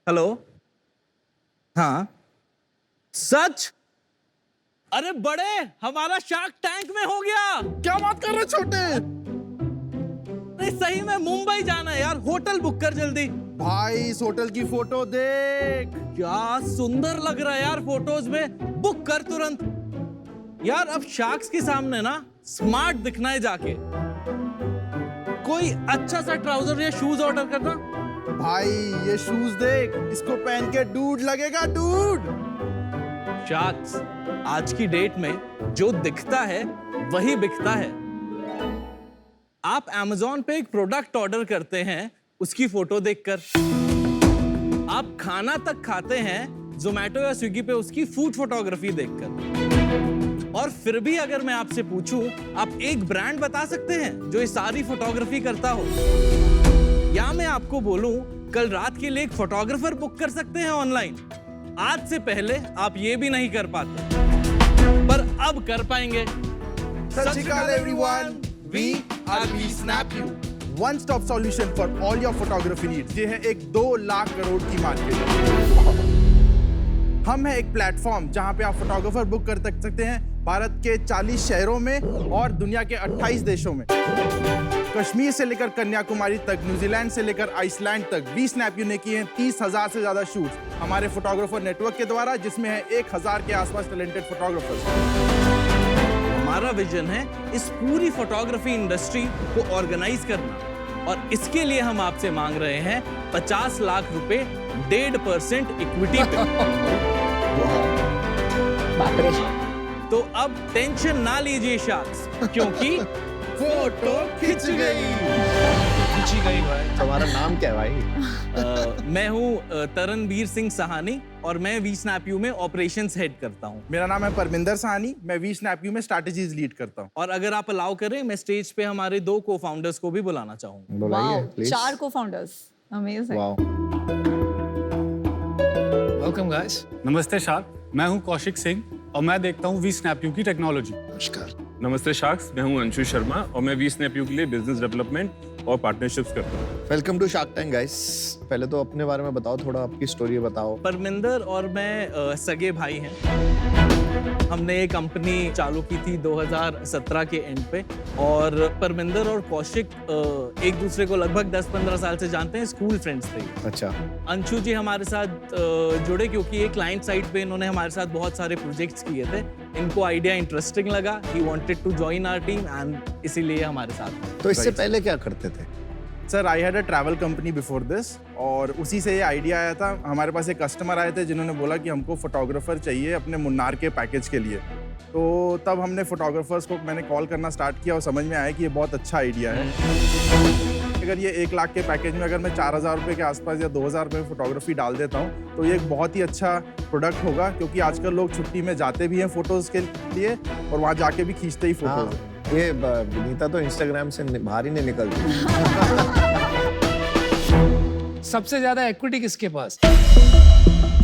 Hello. हाँ, सच? अरे बड़े, हमारा शार्क टैंक में हो गया। क्या बात कर रहे छोटे? नहीं सही में मुंबई जाना है यार, होटल बुक कर जल्दी। भाई इस होटल की फोटो देख। क्या सुंदर लग रहा है यार फोटोज में, बुक कर तुरंत। यार अब शार्क्स के सामने ना स्मार्ट दिखना है जाके। कोई अच्छा सा ट्राउजर या शूज ऑर्डर करना। भाई ये शूज देख, इसको पहन के डूड लगेगा, डूड। शार्क्स, आज की डेट में जो दिखता है वही बिकता है। आप Amazon पे एक प्रोडक्ट ऑर्डर करते हैं उसकी फोटो देखकर। आप खाना तक खाते हैं जोमेटो या स्विगी पे उसकी फूड फोटोग्राफी देखकर। और फिर भी अगर मैं आपसे पूछूं, आप एक ब्रांड बता सकते हैं जो ये सारी फोटोग्राफी करता हो? या मैं आपको बोलूं कल रात के लिए एक फोटोग्राफर बुक कर सकते हैं ऑनलाइन? आज से पहले आप ये भी नहीं कर पाते, पर अब कर पाएंगे। Sat Shri Akal everyone, we are we snap you, one stop solution for all your photography needs. ये है एक 2 लाख करोड़ की मार्केट। हम है एक प्लेटफॉर्म जहां पे आप फोटोग्राफर बुक कर सकते हैं भारत के 40 शहरों में और दुनिया के 28 देशों में। कश्मीर से लेकर कन्याकुमारी तक, न्यूजीलैंड से लेकर आइसलैंड तक वी स्नैप यू ने किए हैं 30,000 से ज्यादा शूट्स हमारे फोटोग्राफर नेटवर्क के द्वारा, जिसमें है 1,000 के आसपास टैलेंटेड फोटोग्राफर्स। हमारा विजन है इस पूरी फोटोग्राफी इंडस्ट्री को ऑर्गेनाइज करना, और इसके लिए हम आपसे मांग रहे हैं 50 लाख रुपए 1.5% इक्विटी पे। बाप रे। तो अब टेंशन ना लीजिए शार्क्स, क्योंकि फोटो खिंच गई। पूछी गई भाई। तुम्हारा नाम क्या है भाई? मैं हूँ तरणवीर सिंह सहानी और मैं वी स्नैप यू में ऑपरेशंस हेड करता हूँ। मेरा नाम है परमिंदर सहानी, मैं वी स्नैप यू में स्ट्रैटेजीज लीड करता हूँ। और अगर आप अलाउ करें, मैं स्टेज पे हमारे 2 को-फाउंडर्स को भी बुलाना चाहूंगा। बुलाइए wow, please. 4 cofounders, amazing. Wow. Welcome guys. नमस्ते शार्क, मैं हूं कौशिक सिंह और मैं देखता हूं वी स्नैप यू की टेक्नोलॉजी। नमस्कार। नमस्ते शार्क्स, मैं हूं अंशु शर्मा और मैं वी स्नैप यू के लिए बिजनेस डेवलपमेंट और पार्टनरशिप्स करता हूं। Welcome to Shark Tank guys. पहले तो अपने बारे में बताओ, थोड़ा आपकी स्टोरी बताओ। परमिंदर और मैं सगे भाई हैं। हमने एक कंपनी चालू की थी 2017 के एंड पे, और परमिंदर और कौशिक एक दूसरे को लगभग 10-15 साल से जानते हैं, स्कूल फ्रेंड्स थे। अच्छा। अंशु जी हमारे साथ जुड़े क्योंकि एक क्लाइंट साइड पे इन्होंने हमारे साथ बहुत सारे प्रोजेक्ट्स किए थे। इनको आइडिया इंटरेस्टिंग लगा, he wanted to join our team and इसीलिए हमारे साथ। तो इससे पहले क्या करते थे? Sir I had a travel company before this, और उसी से ये आइडिया आया था। हमारे पास एक कस्टमर आए थे जिन्होंने बोला कि हमको फोटोग्राफर चाहिए अपने मुन्नार के पैकेज के लिए। तो तब हमने फोटोग्राफर्स को मैंने कॉल करना स्टार्ट किया और समझ में आया कि ये बहुत अच्छा आइडिया है। अगर ये 1 लाख के पैकेज में अगर मैं 4,000 रुपये के आसपास या 2,000 रुपये में फोटोग्राफी डाल देता हूँ तो ये एक बहुत ही अच्छा प्रोडक्ट होगा, क्योंकि आजकल लोग छुट्टी में जाते भी हैं फोटोज़ के लिए और वहाँ जाके भी खींचते ही हाँ, फोटोज। ये विनीता तो इंस्टाग्राम से बाहर ही नहीं निकलती। सबसे ज्यादा इक्विटी किसके पास?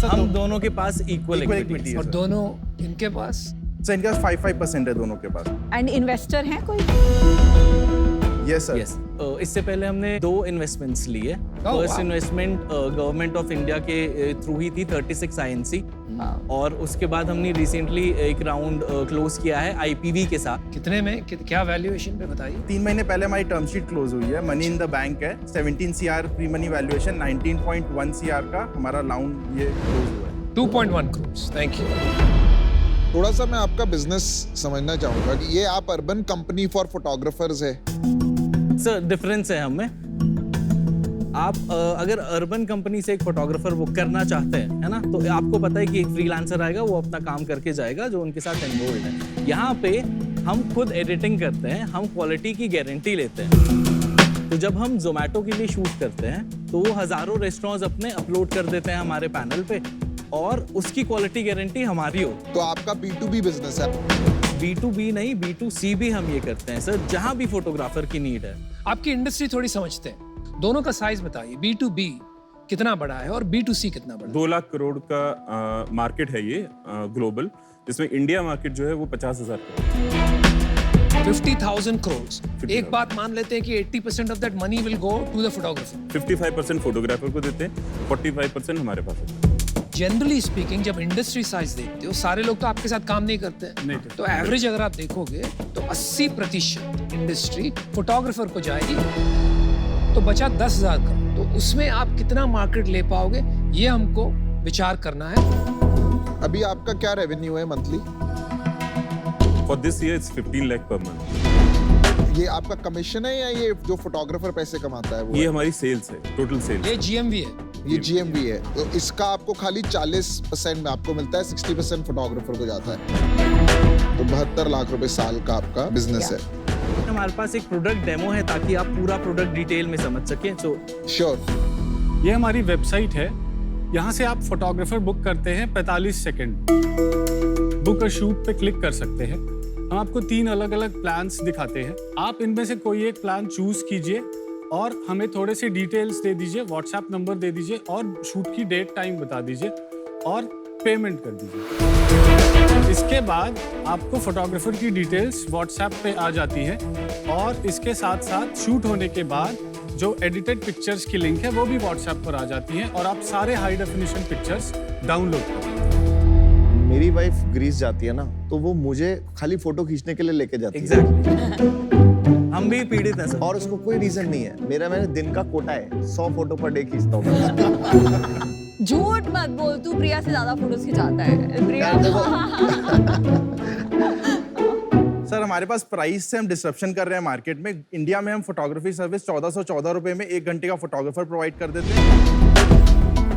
हम दोनों के पास इक्वल equity इक्विटी है। और दोनों इनके पास? सर इनका 5% है दोनों के पास। एंड इन्वेस्टर हैं कोई? Yes sir. यस। इससे पहले हमने 2 इन्वेस्टमेंट्स लिए। First wow. Investment government of India के थ्रू ही थी, 36 INC, और उसके बाद हमने रिसेंटली एक राउंड क्लोज किया है IPV के साथ। कितने में? क्या वैल्यूएशन पे बताइए। 3 महीने पहले हमारी टर्म शीट क्लोज हुई है, मनी इन द बैंक है, 17 CR pre money valuation, 19.1 CR का हमारा राउंड ये क्लोज हुआ है। 2.1 करोड़। Thank you. थोड़ा सा मैं आपका बिजनेस समझना चाहूंगा कि ये आप अर्बन कंपनी फॉर फोटोग्राफर्स है। सर डिफरेंस है हमें। आप अगर अर्बन कंपनी से एक फोटोग्राफर बुक करना चाहते हैं, है ना, तो आपको पता है कि एक फ्रीलांसर आएगा, वो अपना काम करके जाएगा जो उनके साथ एनरोल्ड है। यहाँ पे हम खुद एडिटिंग करते हैं, हम क्वालिटी की गारंटी लेते हैं। तो जब हम जोमेटो के लिए शूट करते हैं तो वो हजारों रेस्टोरेंट्स अपने अपलोड कर देते हैं हमारे पैनल पे, और उसकी क्वालिटी गारंटी हमारी होती है। तो आपका B2B बिजनेस है। B2B नहीं, B2C भी हम ये करते हैं सर, जहाँ भी फोटोग्राफर की नीड है। आपकी इंडस्ट्री थोड़ी समझते हैं, दोनों का साइज बताइए। B2B कितना बड़ा है और B2C कितना बड़ा है? 2 लाख करोड़ का मार्केट है ये ग्लोबल, जिसमें इंडिया मार्केट जो है वो 50,000 करोड़। 50,000 crores। एक बात मान लेते हैं कि 80% of that money will go to the photographer। 55% photographer को देते हैं, 45% हमारे पास होता है। जनरली स्पीकिंग जब इंडस्ट्री साइज देखते हो सारे लोग तो आपके साथ काम नहीं करते नहीं। तो एवरेज अगर आप देखोगे तो 80% इंडस्ट्री फोटोग्राफर को जाएगी, तो बचा 10,000 करोड़। तो उसमें आप कितना मार्केट ले पाओगे ये हमको विचार करना है। अभी आपका क्या रेवेन्यू है monthly? For this year it's 15 lakh per month. ये आपका कमीशन है या ये जो फोटोग्राफर पैसे कमाता है वो ये है? हमारी सेल्स है, टोटल सेल्स। ये GMV है। ये GMV है, तो इसका आपको खाली 40% में आपको मिलता है, 60% फोटोग्राफर को जाता है। तो 72 लाख रुपए साल का आपका बिजनेस है। हमारे पास एक प्रोडक्ट डेमो है ताकि आप पूरा प्रोडक्ट डिटेल में समझ सकें। So sure. ये हमारी वेबसाइट है, यहाँ से आप फोटोग्राफर बुक करते हैं 45 सेकंड। बुक और शूट पे क्लिक कर सकते हैं। हम आपको 3 अलग अलग प्लान्स दिखाते हैं, आप इनमें से कोई एक प्लान चूज कीजिए और हमें थोड़े से डिटेल्स दे दीजिए, व्हाट्सएप नंबर दे दीजिए और शूट की डेट टाइम बता दीजिए और पेमेंट कर दीजिए। इसके बाद आपको फोटोग्राफर की डिटेल्स व्हाट्सएप पे आ जाती है और इसके साथ साथ शूट होने के बाद जो एडिटेड पिक्चर्स की लिंक है वो भी व्हाट्सएप पर आ जाती है और आप सारे हाई डेफिनेशन पिक्चर्स डाउनलोड कर सकते हैं। मेरी वाइफ ग्रीस जाती है ना, तो वो मुझे खाली फोटो खींचने के लिए लेके जाती है। एग्जैक्टली हम भी पीड़ित हैं सर। और उसको कोई रीजन नहीं है। मैंने दिन का कोटा है, 100 फोटो पर डे खींचता हूँ। झूठ मत बोल, तू प्रिया से ज्यादा फोटोज खिंचाता है। प्रिया यार देखो, सर हमारे पास प्राइस से हम डिस्ट्रप्शन कर रहे हैं मार्केट में। इंडिया में हम फोटोग्राफी सर्विस 1414 रुपए में 1 घंटे का फोटोग्राफर प्रोवाइड कर देते हैं।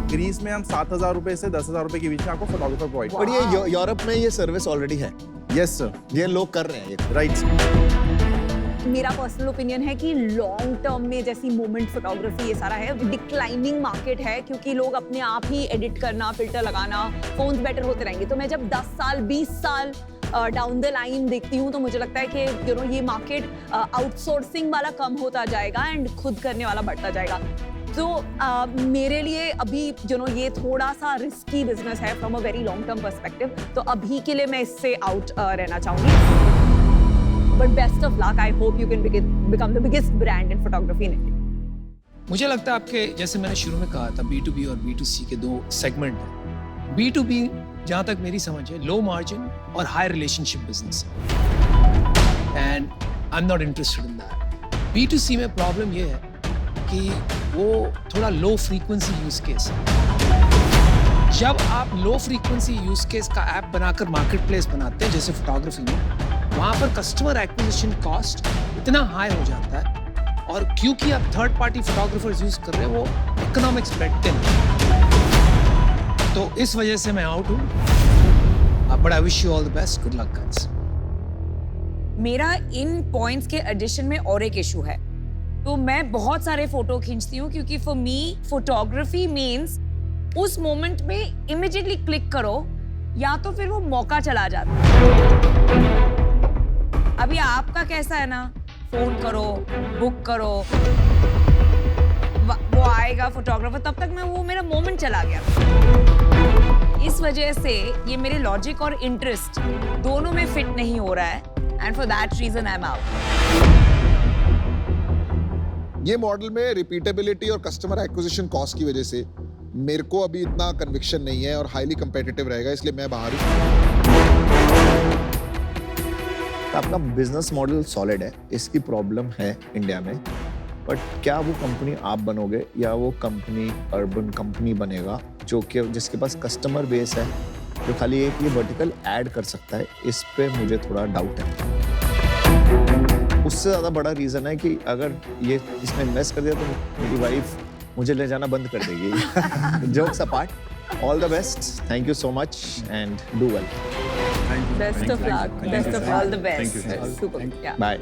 ग्रीस में हम 7,000 रुपए से 10,000 रुपए के बीच में आपको फोटोग्राफर प्रोवाइड पर ये यूरोप में ये सर्विस ऑलरेडी है। यस सर, ये लोग कर रहे हैं ये। राइट। मेरा पर्सनल ओपिनियन है कि लॉन्ग टर्म में जैसी मोमेंट फोटोग्राफी ये सारा है, डिक्लाइनिंग मार्केट है, क्योंकि लोग अपने आप ही एडिट करना, फिल्टर लगाना, फोन्स बेटर होते रहेंगे। तो मैं जब 10 साल 20 साल डाउन द लाइन देखती हूँ तो मुझे लगता है कि ये मार्केट आउटसोर्सिंग वाला कम होता जाएगा एंड खुद करने वाला बढ़ता जाएगा। तो मेरे लिए अभी ये थोड़ा सा रिस्की बिजनेस है from a very long term perspective. तो अभी के लिए मैं इससे आउट रहना चाहूंगी। But best of luck, I hope you can become the biggest brand in photography in India. मुझे लगता है आपके, जैसे मैंने शुरू में कहा था, B2B और B2C के 2 सेगमेंट हैं। B2B जहाँ तक मेरी समझ है लो मार्जिन और हाई रिलेशनशिप बिजनेस है and I am not interested in that. B2C में प्रॉब्लम ये है कि वो थोड़ा लो फ्रीक्वेंसी यूज केस है। जब आप लो फ्रीक्वेंसी यूज केस का ऐप बनाकर मार्केट प्लेस बनाते हैं जैसे फोटोग्राफी में, वहाँ पर कस्टमर एक्विजिशन कॉस्ट इतना हाई हो जाता है और क्योंकि आप थर्ड पार्टी फोटोग्राफर्स यूज कर रहे हैं वो इकोनॉमिक्स बैठते हैं। तो इस वजह से मैं आउट हूँ। But I wish you all the best, good luck guys. मेरा इन पॉइंट्स के एडिशन में और एक इशू है। तो मैं बहुत सारे फोटो खींचती हूँ क्योंकि फॉर मी फोटोग्राफी मीन्स उस मोमेंट में इमीडिएटली क्लिक करो या तो फिर वो मौका चला जाता है। अभी आपका कैसा है ना, फोन करो, बुक करो, वो आएगा फोटोग्राफर, तब तक मैं वो मेरा मोमेंट चला गया। इस वजह से ये मेरे लॉजिक और इंटरेस्ट दोनों में फिट नहीं हो रहा है and for that reason I am out. ये मॉडल में रिपीटेबिलिटी और कस्टमर एक्विजिशन कॉस्ट की वजह से मेरे को अभी इतना कन्विक्शन नहीं है और हाईली कंपेटिटिव रहेगा, इसलिए मैं बाहर हूँ। आपका बिजनेस मॉडल सॉलिड है, इसकी प्रॉब्लम है इंडिया में, बट क्या वो कंपनी आप बनोगे या वो कंपनी अर्बन कंपनी बनेगा जो कि जिसके पास कस्टमर बेस है जो खाली एक ये वर्टिकल ऐड कर सकता है, इस पे मुझे थोड़ा डाउट है। उससे ज़्यादा बड़ा रीज़न है कि अगर ये इसमें इन्वेस्ट कर दिया तो मेरी वाइफ मुझे ले जाना बंद कर देगी। Jokes apart, all the best, thank you so much and do well. Best of luck, best of all the best. Thank you. Super, या बाय।